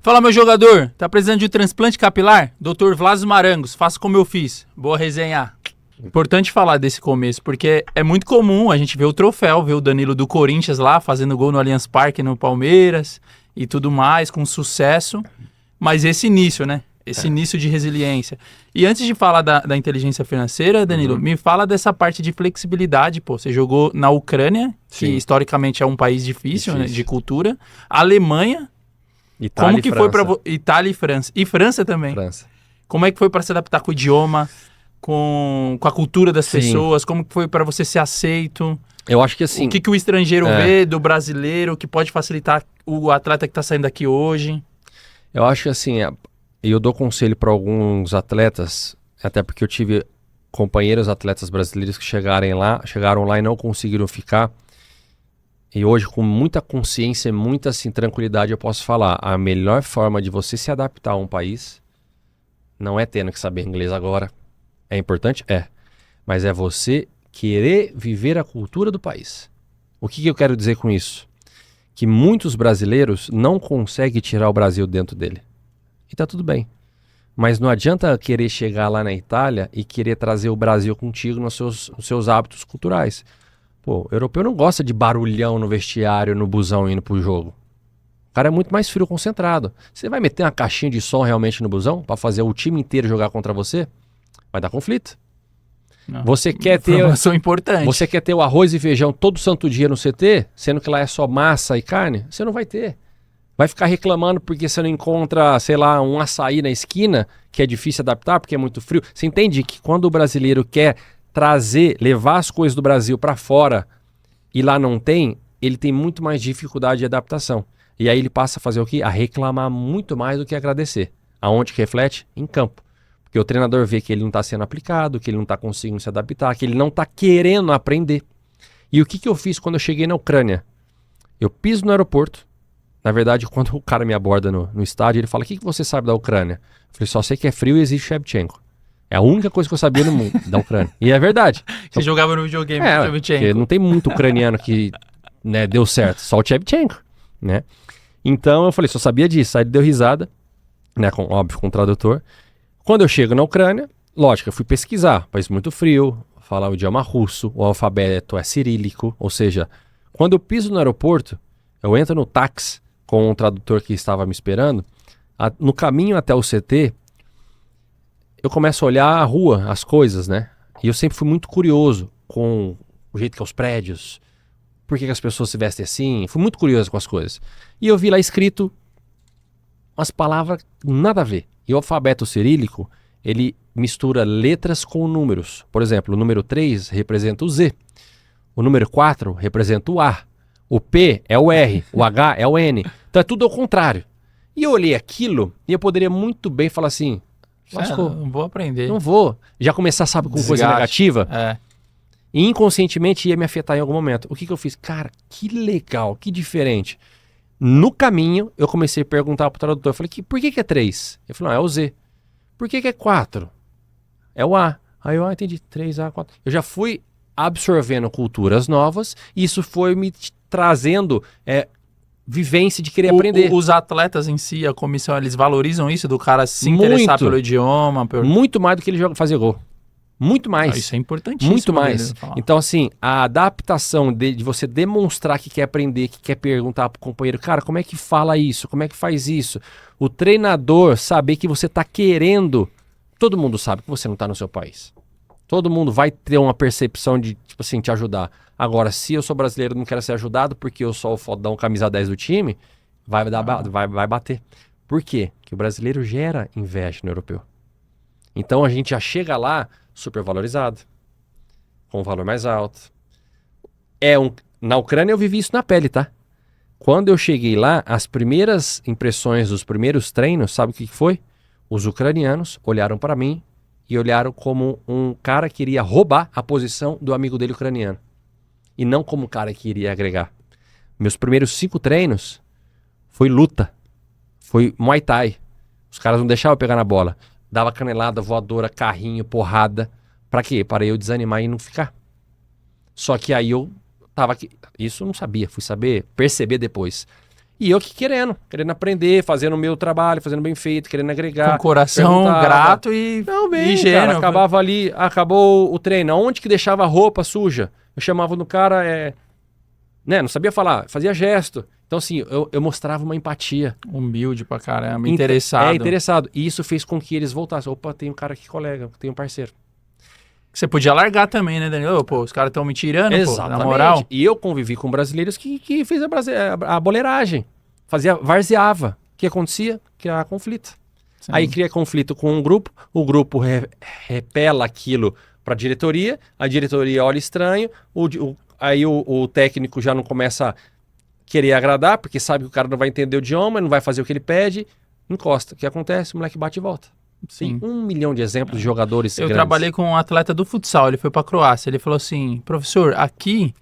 Fala, meu jogador, tá precisando de um transplante capilar? Dr. Vlasos Marangos, faça como eu fiz. Boa resenha. Importante falar desse começo, porque é muito comum a gente ver o troféu, ver o Danilo do Corinthians lá, fazendo gol no Allianz Parque, no Palmeiras e tudo mais, com sucesso. Mas esse início, né? Esse início de resiliência. E antes de falar da inteligência financeira, Danilo, me fala dessa parte de flexibilidade, pô. Você jogou na Ucrânia, que historicamente é um país difícil. Né, de cultura. Alemanha. Itália como que e foi França. para Itália e França? E França também. França. Como é que foi para se adaptar com o idioma, com a cultura das pessoas? Como que foi para você ser aceito? Eu acho que assim... O que o estrangeiro vê do brasileiro que pode facilitar o atleta que está saindo aqui hoje? Eu acho que assim, eu dou conselho para alguns atletas, até porque eu tive companheiros atletas brasileiros que chegaram lá e não conseguiram ficar. E hoje, com muita consciência e muita assim, tranquilidade, eu posso falar, a melhor forma de você se adaptar a um país não é tendo que saber inglês agora. É importante? É. Mas é você querer viver a cultura do país. O que eu quero dizer com isso? Que muitos brasileiros não conseguem tirar o Brasil dentro dele. E tá tudo bem. Mas não adianta querer chegar lá na Itália e querer trazer o Brasil contigo nos seus hábitos culturais. Pô, o europeu não gosta de barulhão no vestiário, no busão indo pro jogo. O cara é muito mais frio, concentrado. Você vai meter uma caixinha de som realmente no busão para fazer o time inteiro jogar contra você? Vai dar conflito. Não. Você quer ter... Informação importante. Você quer ter o arroz e feijão todo santo dia no CT, sendo que lá é só massa e carne? Você não vai ter. Vai ficar reclamando porque você não encontra, sei lá, um açaí na esquina, que é difícil adaptar porque é muito frio. Você entende que quando o brasileiro quer levar as coisas do Brasil para fora e lá não tem, ele tem muito mais dificuldade de adaptação. E aí ele passa a fazer o quê? A reclamar muito mais do que agradecer. Aonde que reflete? Em campo. Porque o treinador vê que ele não está sendo aplicado, que ele não está conseguindo se adaptar, que ele não está querendo aprender. E o que eu fiz quando eu cheguei na Ucrânia? Eu piso no aeroporto. Na verdade, quando o cara me aborda no estádio, ele fala, o que você sabe da Ucrânia? Eu falei, só sei que é frio e existe Shevchenko. É a única coisa que eu sabia no mundo da Ucrânia. E é verdade. Você jogava no videogame com o Shevchenko. Porque não tem muito ucraniano que deu certo. Só o Shevchenko, né? Então eu falei, só sabia disso. Aí ele deu risada, né? Óbvio, com o tradutor. Quando eu chego na Ucrânia, lógico, eu fui pesquisar. País muito frio, falar o idioma russo, o alfabeto é cirílico. Ou seja, quando eu piso no aeroporto, eu entro no táxi com um tradutor que estava me esperando. No caminho até o CT, eu começo a olhar a rua, as coisas, né? E eu sempre fui muito curioso com o jeito que é os prédios, por que as pessoas se vestem assim. Fui muito curioso com as coisas. E eu vi lá escrito umas palavras nada a ver. E o alfabeto cirílico, ele mistura letras com números. Por exemplo, o número 3 representa o Z. O número 4 representa o A. O P é o R. O H é o N. Então é tudo ao contrário. E eu olhei aquilo e eu poderia muito bem falar assim, não vou aprender. Não vou. Já começar, sabe, com coisa negativa. E inconscientemente ia me afetar em algum momento. O que eu fiz? Cara, que legal, que diferente. No caminho, eu comecei a perguntar pro tradutor. Eu falei, por que é 3? Ele falou, é o Z. Por que é 4? É o A. Aí eu entendi, 3A, 4. Eu já fui absorvendo culturas novas e isso foi me trazendo vivência de querer aprender. Os atletas em si, a comissão, eles valorizam isso do cara se interessar pelo idioma? Muito mais do que ele fazer gol. Muito mais. Isso é importantíssimo. Muito mais. Então, assim, a adaptação de você demonstrar que quer aprender, que quer perguntar pro companheiro, cara, como é que fala isso? Como é que faz isso? O treinador saber que você tá querendo. Todo mundo sabe que você não tá no seu país. Todo mundo vai ter uma percepção de, tipo assim, te ajudar. Agora, se eu sou brasileiro e não quero ser ajudado porque eu sou o fodão camisa 10 do time, vai bater. Por quê? Porque o brasileiro gera inveja no europeu. Então a gente já chega lá super valorizado, com um valor mais alto. Na Ucrânia eu vivi isso na pele, tá? Quando eu cheguei lá, as primeiras impressões dos primeiros treinos, sabe o que foi? Os ucranianos olharam para mim e olharam como um cara que iria roubar a posição do amigo dele ucraniano. E não como um cara que iria agregar. Meus primeiros 5 treinos foi luta. Foi Muay Thai. Os caras não deixavam eu pegar na bola. Dava canelada, voadora, carrinho, porrada. Pra quê? Para eu desanimar e não ficar. Só que aí eu tava aqui. Isso eu não sabia. Fui perceber depois. E eu que querendo aprender, fazendo o meu trabalho, fazendo bem feito, querendo agregar. Com o coração grato e Não, bem, ingênuo. cara, acabava ali, acabou o treino. Onde que deixava a roupa suja? Eu chamava no cara, não sabia falar, fazia gesto. Então, assim, eu mostrava uma empatia. Humilde pra caramba, interessado. Interessado. E isso fez com que eles voltassem. Opa, tem um cara aqui, colega, tem um parceiro. Você podia largar também, né, Danilo? Pô, os caras estão me tirando, Exatamente. pô, na moral. E eu convivi com brasileiros que fez a boleiragem. Varzeava. O que acontecia? Criava conflito. Sim. Aí cria conflito com um grupo, o grupo repela aquilo para a diretoria olha estranho, aí o técnico já não começa a querer agradar, porque sabe que o cara não vai entender o idioma, não vai fazer o que ele pede, encosta. O que acontece? O moleque bate e volta. Sim. Tem 1 milhão de exemplos de jogadores Eu grandes. trabalhei com um atleta do futsal, ele foi pra Croácia, ele falou assim, professor, aqui,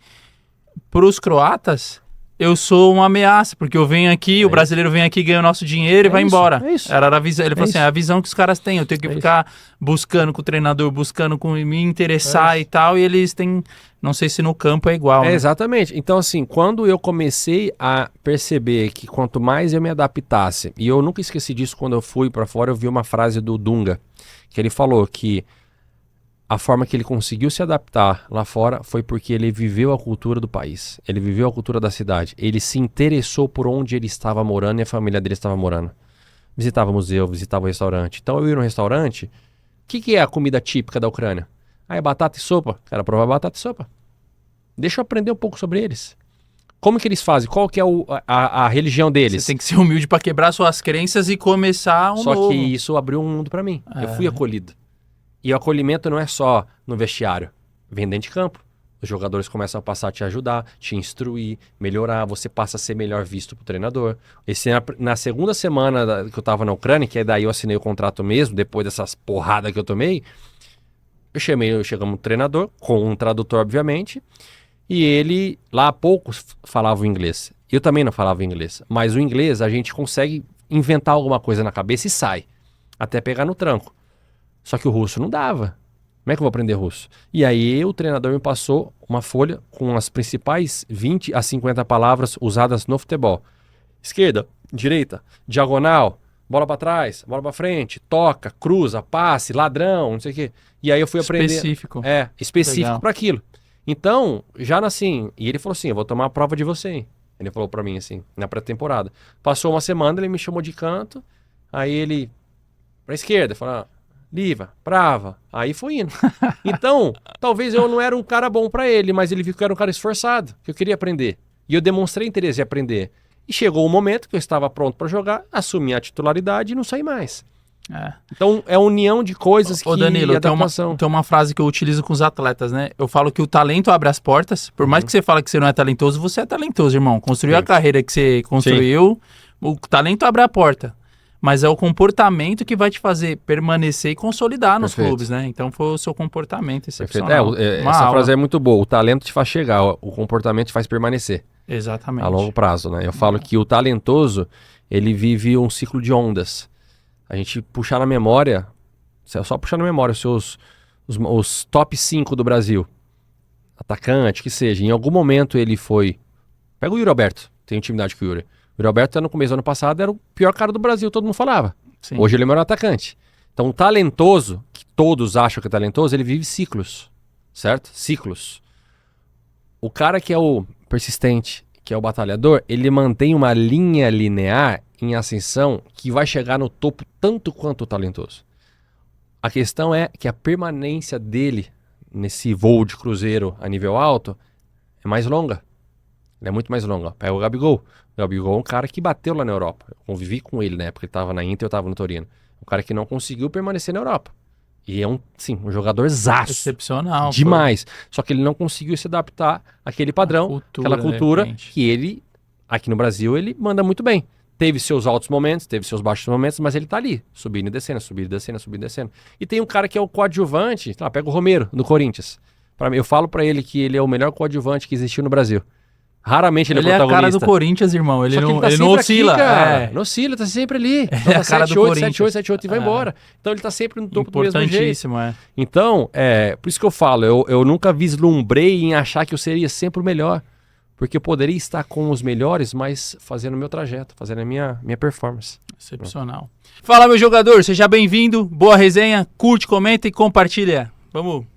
pros croatas, eu sou uma ameaça, porque eu venho aqui, o brasileiro vem aqui, ganha o nosso dinheiro e vai embora. É isso. Era a visão, ele falou assim, isso. é a visão que os caras têm, eu tenho que ficar buscando com o treinador, buscando com me interessar e tal, e eles têm, não sei se no campo é igual, né? Exatamente. Então, assim, quando eu comecei a perceber que quanto mais eu me adaptasse, e eu nunca esqueci disso quando eu fui pra fora, eu vi uma frase do Dunga, que ele falou que a forma que ele conseguiu se adaptar lá fora foi porque ele viveu a cultura do país, ele viveu a cultura da cidade, ele se interessou por onde ele estava morando e a família dele estava morando. Visitava museu, visitava restaurante. Então eu ia no restaurante, o que é a comida típica da Ucrânia? Ah, é batata e sopa. Quero provar batata e sopa. Deixa eu aprender um pouco sobre eles. Como que eles fazem? Qual que é a religião deles? Você tem que ser humilde pra quebrar suas crenças e começar Só novo. que isso abriu um mundo pra mim. Eu fui acolhido. E o acolhimento não é só no vestiário, vem dentro de campo. Os jogadores começam a passar a te ajudar, te instruir, melhorar, você passa a ser melhor visto pro treinador. Na segunda semana que eu tava na Ucrânia, que é daí eu assinei o contrato mesmo, depois dessas porradas que eu tomei, chegamos no treinador, com um tradutor, obviamente, e ele, lá poucos falavam inglês. Eu também não falava inglês, mas o inglês a gente consegue inventar alguma coisa na cabeça e sai, até pegar no tranco. Só que o russo não dava. Como é que eu vou aprender russo? E aí o treinador me passou uma folha com as principais 20 a 50 palavras usadas no futebol. Esquerda, direita, diagonal, bola pra trás, bola pra frente, toca, cruza, passe, ladrão, não sei o quê. E aí eu fui aprender... Específico. Específico Legal. para aquilo. Então, já assim... E ele falou assim, eu vou tomar a prova de você, hein? Ele falou pra mim assim, na pré-temporada. Passou uma semana, ele me chamou de canto, aí ele... Pra esquerda, falou... Liva, Prava, aí foi indo. Então, talvez eu não era um cara bom pra ele, mas ele viu que eu era um cara esforçado, que eu queria aprender. E eu demonstrei interesse em aprender. E chegou o momento que eu estava pronto pra jogar, assumi a titularidade e não saí mais. Então, é a união de coisas Ô, Danilo, adaptação. tem uma frase que eu utilizo com os atletas, né? Eu falo que o talento abre as portas. Por mais que você fale que você não é talentoso, você é talentoso, irmão. Construiu a carreira que você construiu, o talento abre a porta. Mas é o comportamento que vai te fazer permanecer e consolidar nos clubes, né? Então foi o seu comportamento excepcional. Essa frase é muito boa. O talento te faz chegar, o comportamento te faz permanecer. Exatamente. A longo prazo, né? Eu falo que o talentoso, ele vive um ciclo de ondas. A gente puxar na memória, só puxar na memória os top 5 do Brasil. Atacante, que seja. Em algum momento ele foi... Pega o Yuri Alberto, tem intimidade com o Yuri. O Roberto, no começo do ano passado, era o pior cara do Brasil, todo mundo falava. Sim. Hoje ele é o melhor atacante. Então, o talentoso, que todos acham que é talentoso, ele vive ciclos, certo? Ciclos. O cara que é o persistente, que é o batalhador, ele mantém uma linha linear em ascensão que vai chegar no topo tanto quanto o talentoso. A questão é que a permanência dele nesse voo de cruzeiro a nível alto é mais longa. Ele é muito mais longa. Pega o Gabigol. O Gabigol é um cara que bateu lá na Europa. Eu convivi com ele na época, ele estava na Inter, eu estava no Torino. Um cara que não conseguiu permanecer na Europa. E é um jogador zaço. Excepcional. Demais. Só que ele não conseguiu se adaptar àquele padrão, aquela cultura que ele, aqui no Brasil, ele manda muito bem. Teve seus altos momentos, teve seus baixos momentos, mas ele tá ali, subindo e descendo, subindo e descendo, subindo e descendo. E tem um cara que é o coadjuvante, pega o Romero, do Corinthians. Eu falo pra ele que ele é o melhor coadjuvante que existiu no Brasil. Raramente ele é protagonista. Ele é a cara do Corinthians, irmão. Ele não oscila. Não oscila, tá sempre ali. Ele é a cara do Corinthians. 7-8 e vai embora. Então ele tá sempre no topo do mesmo jeito. Importantíssimo, Então, por isso que eu falo, eu nunca vislumbrei em achar que eu seria sempre o melhor. Porque eu poderia estar com os melhores, mas fazendo o meu trajeto, fazendo a minha performance. Excepcional. Fala, meu jogador, seja bem-vindo. Boa resenha. Curte, comenta e compartilha. Vamos